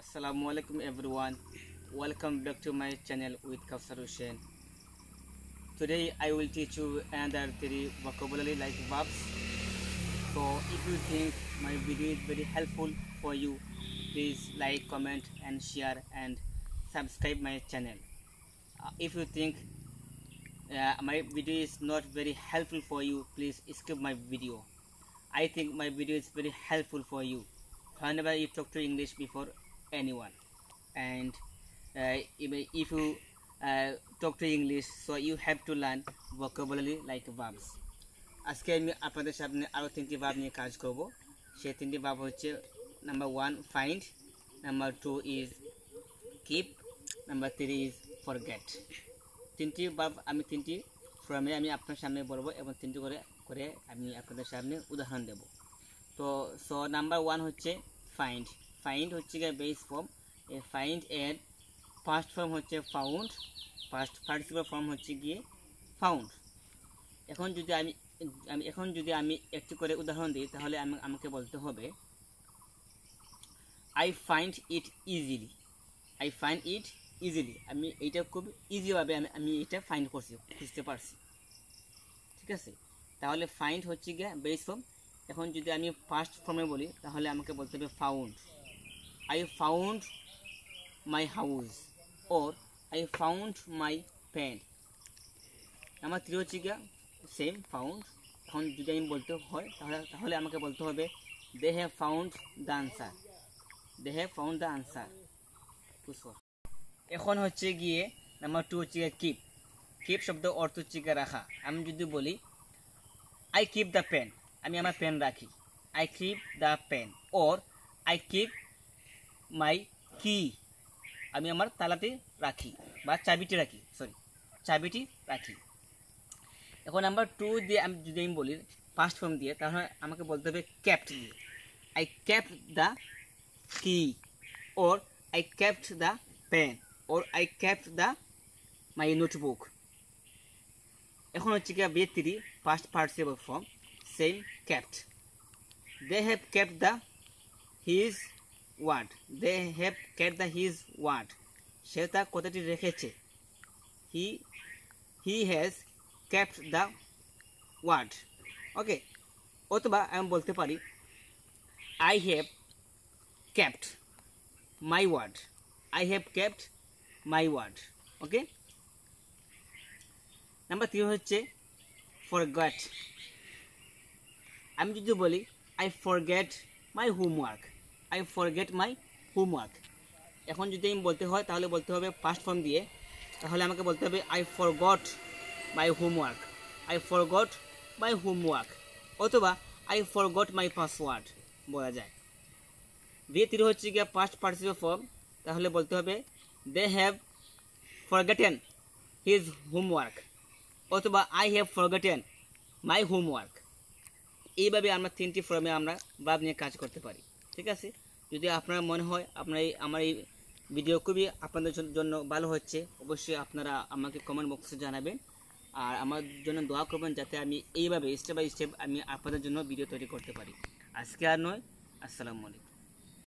Assalamualaikum everyone. Welcome back to my channel with Kausar Hussain. Today I will teach you another 3 vocabulary like verbs. So if you think my video is very helpful for you, please like, comment and share and subscribe my channel. If you think my video is not very helpful for you, please skip my video. I think my video is very helpful for you whenever you talk to English before anyone, and if you talk to English, so you have to learn vocabulary like verbs. আজকে আমি আপনাদের সামনে আরো 3টি verb নিয়ে কাজ করব। সেই 3টি ভার্ব হচ্ছে number 1 find, number 2 is keep, number 3 is forget। 3টি ভার্ব আমি 3টি ফর্মে আমি আপনাদের সামনে বলবো এবং 3টি করে আমি আপনাদের সামনে উদাহরণ দেব। তো নাম্বার 1 হচ্ছে find। ফাইন্ড হচ্ছে গিয়ে বেস ফর্ম, ফাইন্ড এর ফার্স্ট ফর্ম হচ্ছে ফাউন্ড, ফার্স্ট পার্টিসিপল ফর্ম হচ্ছে গিয়ে ফাউন্ড। এখন যদি আমি একটি করে উদাহরণ দিই, তাহলে আমাকে বলতে হবে I find it easily. I find it easily, আমি এইটা খুব ইজিভাবে আমি এটা ফাইন্ড করছি, বুঝতে পারছি, ঠিক আছে। তাহলে ফাইন্ড হচ্ছে গিয়ে বেস ফর্ম। এখন যদি আমি ফার্স্ট ফর্মে বলি, তাহলে আমাকে বলতে হবে found. I found my house or I found my pen। Number 3 হচ্ছে গিয়া সেম ফাউন্ড। এখন যদি আমি বলতে হয় তাহলে আমাকে বলতে হবে they have found the answer। they have found the answer। এখন হচ্ছে গিয়ে নাম্বার 2 হচ্ছে গিয়ে keep। keep শব্দ অর্থ হচ্ছে গিয়ে রাখা। আমি যদি বলি I keep the pen, আমি আমার পেন রাখি। I keep the pen or I keep মাই কি, আমি আমার তালাতে রাখি বা চাবিটি রাখি, চাবিটি রাখি। এখন নাম্বার 2 দিয়ে আমি যদি বলি ফার্স্ট ফর্ম দিয়ে, তাহলে আমাকে বলতে হবে ক্যাপ্ট দিয়ে। I kept the key or I kept the pen or I kept the my notebook. এখন হচ্ছে কি B3 first participle form, same kept. They have kept the his word. They have kept the his word, সে তার কথাটি রেখেছে। He has kept the word. Okay, অথবা আমি বলতে পারি I have kept my word. I have kept my word. Okay, number 3 হচ্ছে forget. আমি যদি বলি I forget my homework. I forget my homework। এখন যদি আমি বলতে হয়, তাহলে বলতে হবে ফার্স্ট ফর্ম দিয়ে, তাহলে আমাকে বলতে হবে I forgot my homework। I forgot my homework অথবা I forgot my password বলা যায়। B3 হচ্ছে গিয়ে পাস্ট পার্টিসিপল ফর্ম, তাহলে বলতে হবে they have forgotten his homework অথবা I have forgotten my homework। এইভাবে আমরা 3টি ফর্মে আমরা ভার্ব নিয়ে কাজ করতে পারি, ঠিক আছে। যদি আপনার মনে হয় আমার এই ভিডিও খুবই আপনাদের জন্য ভালো হচ্ছে, অবশ্যই আপনারা আমাকে কমেন্ট বক্সে জানাবেন আর আমার জন্য দোয়া করবেন, যাতে আমি এইভাবে স্টেপ বাই স্টেপ আমি আপনাদের জন্য ভিডিও তৈরি করতে পারি। আজকে আর নয়, আসসালামু আলাইকুম।